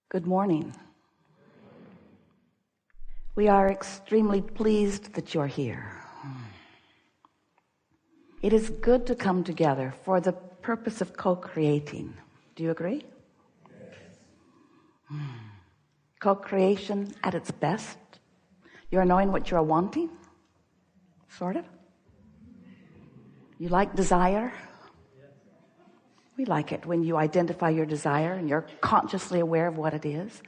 Good morning. We are extremely pleased that you're here. It is good to come together for the purpose of co-creating. Do you agree? Yes. Co-creation at its best. You're knowing what you're wanting? Sort of. You like desire? We like it when you identify your desire and you're consciously aware of what it is.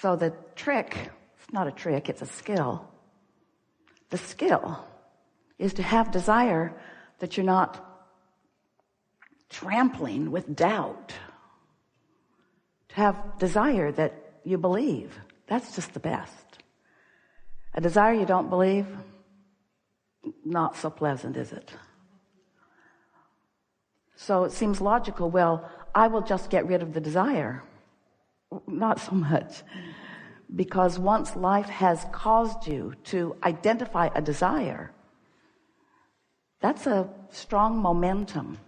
So the trick, it's not a trick, it's a skill. The skill is to have desire that you're not trampling with doubt. To have desire that you believe. That's just the best. A desire you don't believe, not so pleasant, is it? So it seems logical, well, I will just get rid of the desire. Not so much. Because once life has caused you to identify a desire, that's a strong momentum.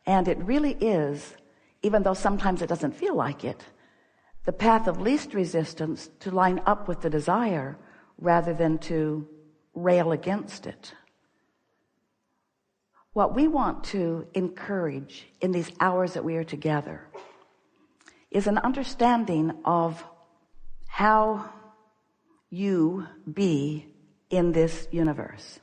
And it really is, even though sometimes it doesn't feel like it, the path of least resistance to line up with the desire rather than to rail against it. What we want to encourage in these hours that we are together is an understanding of how you be in this universe.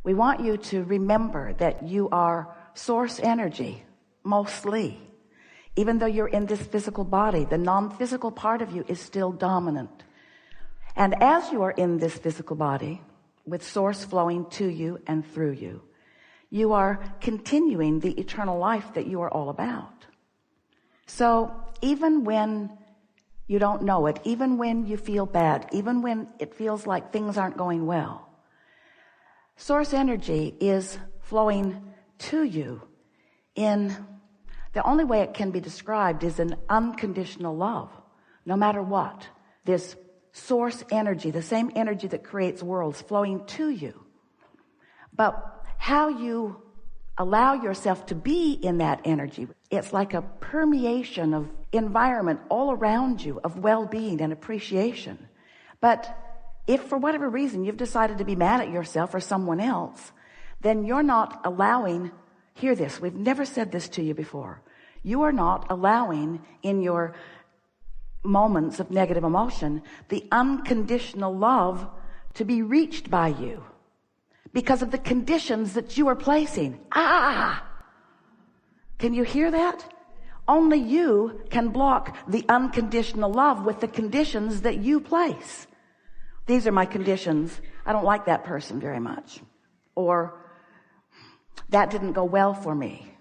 We want you to remember that you are source energy, mostly. Even though you're in this physical body, the non-physical part of you is still dominant. And as you are in this physical body, with source flowing to you and through you, you are continuing the eternal life that you are all about. So even when you don't know it, even when you feel bad, even when it feels like things aren't going well, source energy is flowing to you in the only way it can be described is an unconditional love. No matter what, this source energy, the same energy that creates worlds, flowing to you. But how you allow yourself to be in that energy, it's like a permeation of environment all around you of well-being and appreciation. But if for whatever reason you've decided to be mad at yourself or someone else, then you're not allowing, hear this, we've never said this to you before, you are not allowing in your moments of negative emotion the unconditional love to be reached by you because of the conditions that you are placing. Can you hear that? Only you can block the unconditional love with the conditions that you place. These are my conditions. I don't like that person very much. Or that didn't go well for me.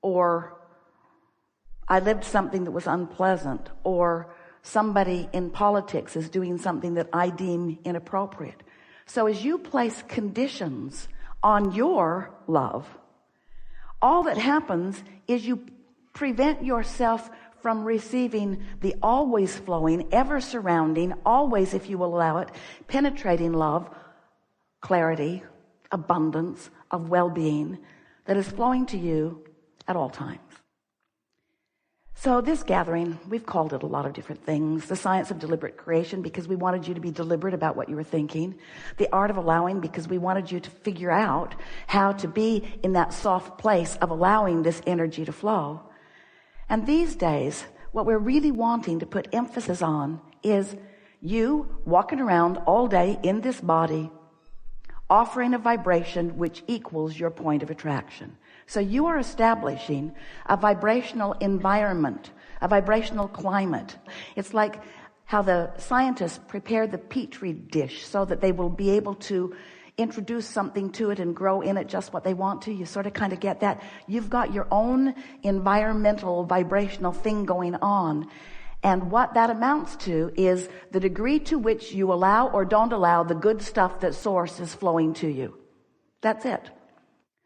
Or I lived something that was unpleasant. Or somebody in politics is doing something that I deem inappropriate. So as you place conditions on your love, all that happens is you prevent yourself from receiving the always flowing, ever surrounding, always, if you will allow it, penetrating love, clarity, abundance of well-being that is flowing to you at all times. So this gathering, we've called it a lot of different things. The science of deliberate creation, because we wanted you to be deliberate about what you were thinking. The art of allowing, because we wanted you to figure out how to be in that soft place of allowing this energy to flow. And these days, what we're really wanting to put emphasis on is you walking around all day in this body, offering a vibration which equals your point of attraction. So you are establishing a vibrational environment, a vibrational climate. It's like how the scientists prepare the petri dish so that they will be able to introduce something to it and grow in it just what they want to. You sort of kind of get that. You've got your own environmental vibrational thing going on. And what that amounts to is the degree to which you allow or don't allow the good stuff that source is flowing to you. That's it.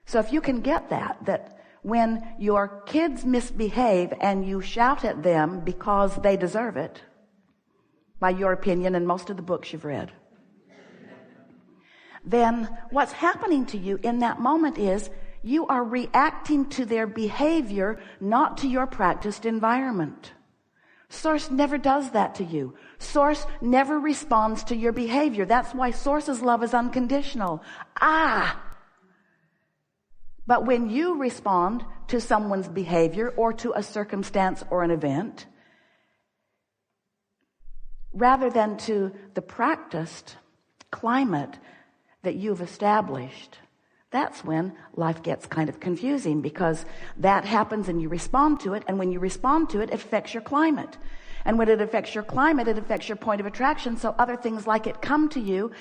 So if you can get that when your kids misbehave and you shout at them because they deserve it, by your opinion and most of the books you've read, then what's happening to you in that moment is you are reacting to their behavior, not to your practiced environment. Source never does that to you. Source never responds to your behavior. That's why Source's love is unconditional. But when you respond to someone's behavior or to a circumstance or an event, rather than to the practiced climate that you've established, that's when life gets kind of confusing, because that happens and you respond to it, and when you respond to it, it affects your climate. And when it affects your climate, it affects your point of attraction, so other things like it come to you,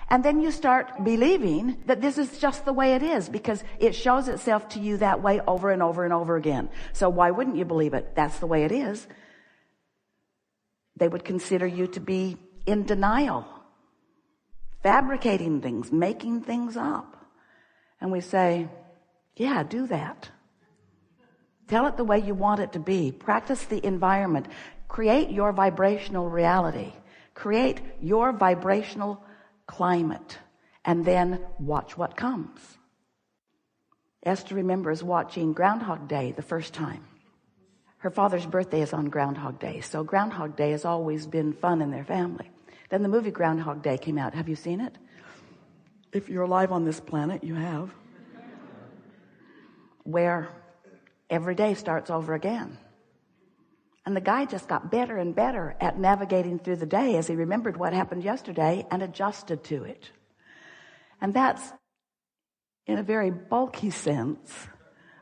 and then you start believing that this is just the way it is, because it shows itself to you that way over and over and over again. So why wouldn't you believe it? That's the way it is. They would consider you to be in denial, fabricating things, making things up. And we say, yeah, do that. Tell it the way you want it to be. Practice the environment. Create your vibrational reality. Create your vibrational climate. And then watch what comes. Esther remembers watching Groundhog Day the first time. Her father's birthday is on Groundhog Day, so Groundhog Day has always been fun in their family. Then the movie Groundhog Day came out. Have you seen it? If you're alive on this planet, you have. Where every day starts over again. And the guy just got better and better at navigating through the day as he remembered what happened yesterday and adjusted to it. And that's, in a very bulky sense,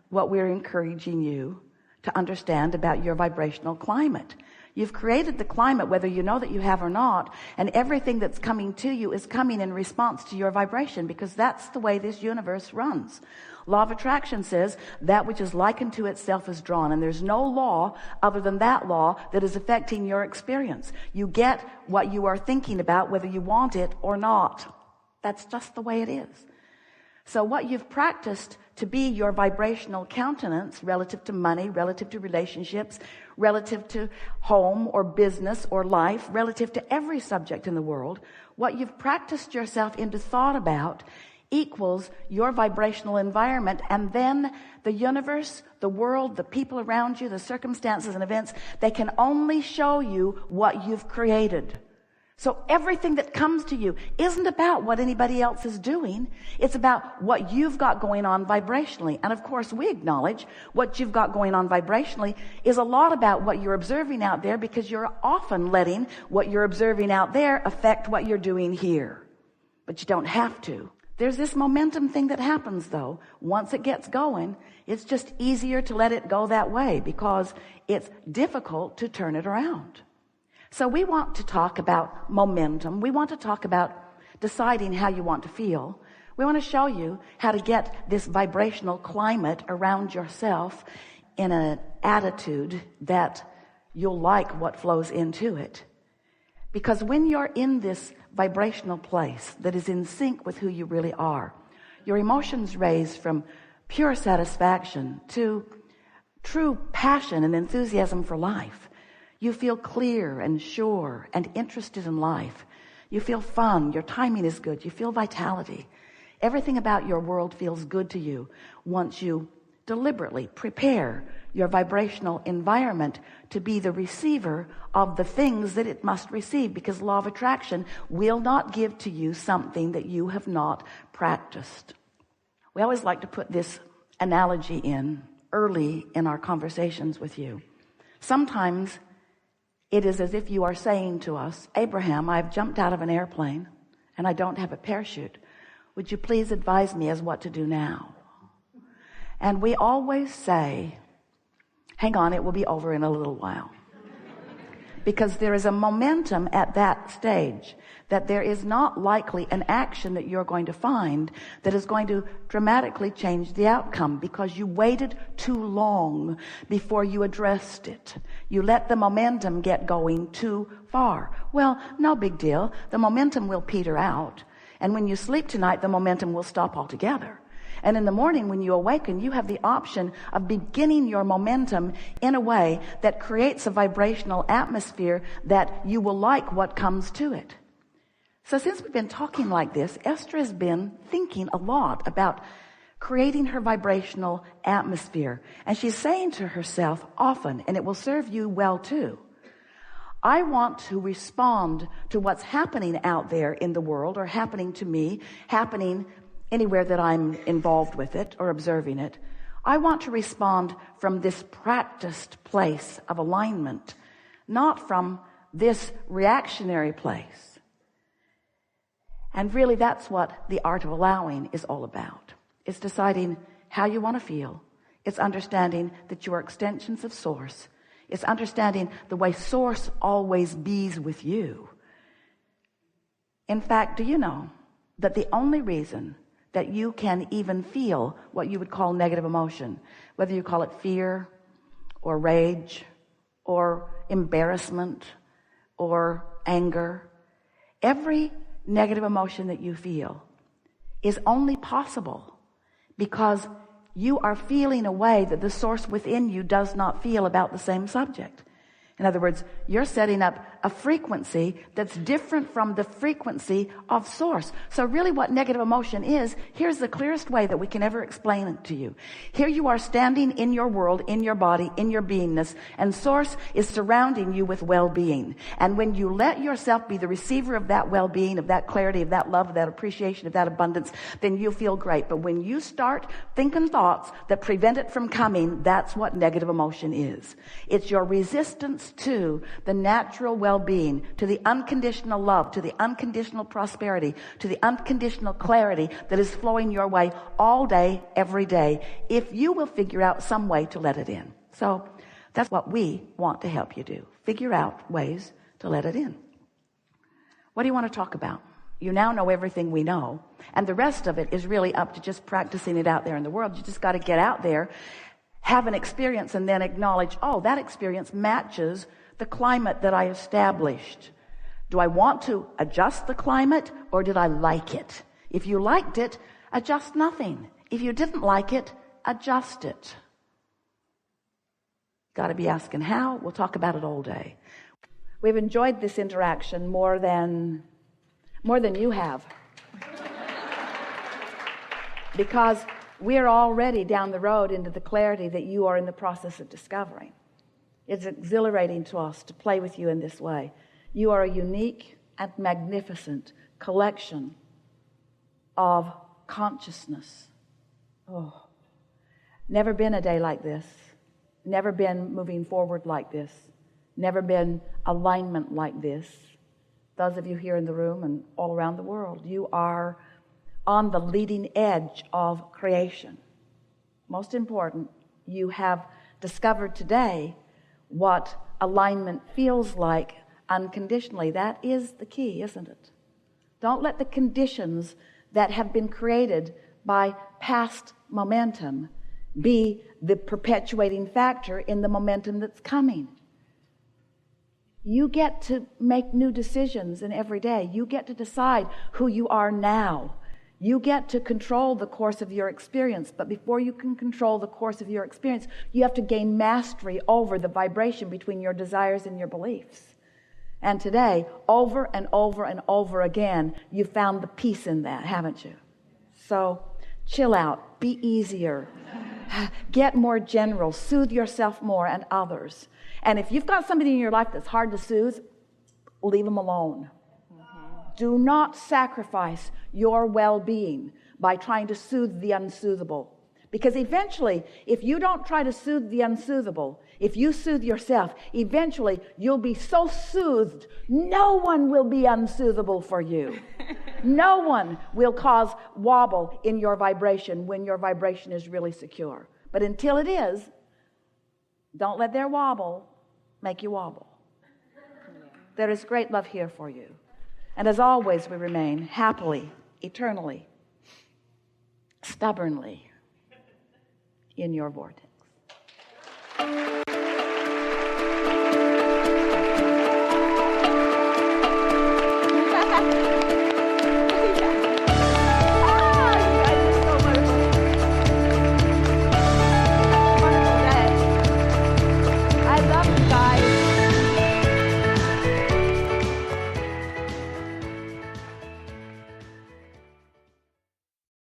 what we're encouraging you to understand about your vibrational climate. You've created the climate whether you know that you have or not, and everything that's coming to you is coming in response to your vibration, because that's the way this universe runs. Law of attraction says that which is likened to itself is drawn, and there's no law other than that law that is affecting your experience. You get what you are thinking about whether you want it or not. That's just the way it is. So what you've practiced to be your vibrational countenance relative to money, relative to relationships, relative to home or business or life, relative to every subject in the world, what you've practiced yourself into thought about equals your vibrational environment, and then the universe, the world, the people around you, the circumstances and events, they can only show you what you've created. So everything that comes to you isn't about what anybody else is doing. It's about what you've got going on vibrationally. And of course, we acknowledge what you've got going on vibrationally is a lot about what you're observing out there, because you're often letting what you're observing out there affect what you're doing here. But you don't have to. There's this momentum thing that happens, though. Once it gets going, it's just easier to let it go that way, because it's difficult to turn it around. So we want to talk about momentum. We want to talk about deciding how you want to feel. We want to show you how to get this vibrational climate around yourself in an attitude that you'll like what flows into it. Because when you're in this vibrational place that is in sync with who you really are, your emotions raise from pure satisfaction to true passion and enthusiasm for life. You feel clear and sure and interested in life. You feel fun. Your timing is good. You feel vitality. Everything about your world feels good to you once you deliberately prepare your vibrational environment to be the receiver of the things that it must receive, because law of attraction will not give to you something that you have not practiced. We always like to put this analogy in early in our conversations with you. Sometimes it is as if you are saying to us, Abraham, I've jumped out of an airplane and I don't have a parachute. Would you please advise me as what to do now? And we always say, hang on, it will be over in a little while. Because there is a momentum at that stage that there is not likely an action that you're going to find that is going to dramatically change the outcome, because you waited too long before you addressed it. You let the momentum get going too far. Well, no big deal. The momentum will peter out. And when you sleep tonight, the momentum will stop altogether. And in the morning when you awaken, you have the option of beginning your momentum in a way that creates a vibrational atmosphere that you will like what comes to it. So since we've been talking like this, Esther has been thinking a lot about creating her vibrational atmosphere. And she's saying to herself often, and it will serve you well too, I want to respond to what's happening out there in the world, or happening to me, happening anywhere that I'm involved with it or observing it. I want to respond from this practiced place of alignment, not from this reactionary place. And really that's what the art of allowing is all about. It's deciding how you want to feel. It's understanding that you are extensions of Source. It's understanding the way Source always bees with you. In fact, do you know that the only reason that you can even feel what you would call negative emotion, whether you call it fear or rage or embarrassment or anger, every negative emotion that you feel is only possible because you are feeling a way that the Source within you does not feel about the same subject. In other words, you're setting up a frequency that's different from the frequency of Source. So really what negative emotion is, here's the clearest way that we can ever explain it to you. Here you are standing in your world, in your body, in your beingness, and Source is surrounding you with well-being. And when you let yourself be the receiver of that well-being, of that clarity, of that love, of that appreciation, of that abundance, then you feel great. But when you start thinking thoughts that prevent it from coming, that's what negative emotion is. It's your resistance to the natural well-being, to the unconditional love, to the unconditional prosperity, to the unconditional clarity that is flowing your way all day, every day, if you will figure out some way to let it in. So that's what we want to help you do. Figure out ways to let it in. What do you want to talk about? You now know everything we know, and the rest of it is really up to just practicing it out there in the world. You just got to get out there, have an experience, and then acknowledge, oh, that experience matches the climate that I established. Do I want to adjust the climate, or did I like it? If you liked it, adjust nothing. If you didn't like it, adjust it. Got to be asking how? We'll talk about it all day. We've enjoyed this interaction more than you have. Because we're already down the road into the clarity that you are in the process of discovering. It's exhilarating to us to play with you in this way. You are a unique and magnificent collection of consciousness. Oh, never been a day like this. Never been moving forward like this. Never been alignment like this. Those of you here in the room and all around the world, you are on the leading edge of creation. Most important, you have discovered today what alignment feels like unconditionally. That is the key, isn't it? Don't let the conditions that have been created by past momentum be the perpetuating factor in the momentum that's coming. You get to make new decisions in every day. You get to decide who you are now. You get to control the course of your experience, but before you can control the course of your experience, you have to gain mastery over the vibration between your desires and your beliefs. And today, over and over and over again, you found the peace in that, haven't you? So chill out, be easier, get more general, soothe yourself more and others. And if you've got somebody in your life that's hard to soothe, leave them alone. Do not sacrifice your well-being by trying to soothe the unsoothable. Because eventually, if you don't try to soothe the unsoothable, if you soothe yourself, eventually you'll be so soothed, no one will be unsoothable for you. No one will cause wobble in your vibration when your vibration is really secure. But until it is, don't let their wobble make you wobble. There is great love here for you. And as always, we remain happily, eternally, stubbornly in your vortex.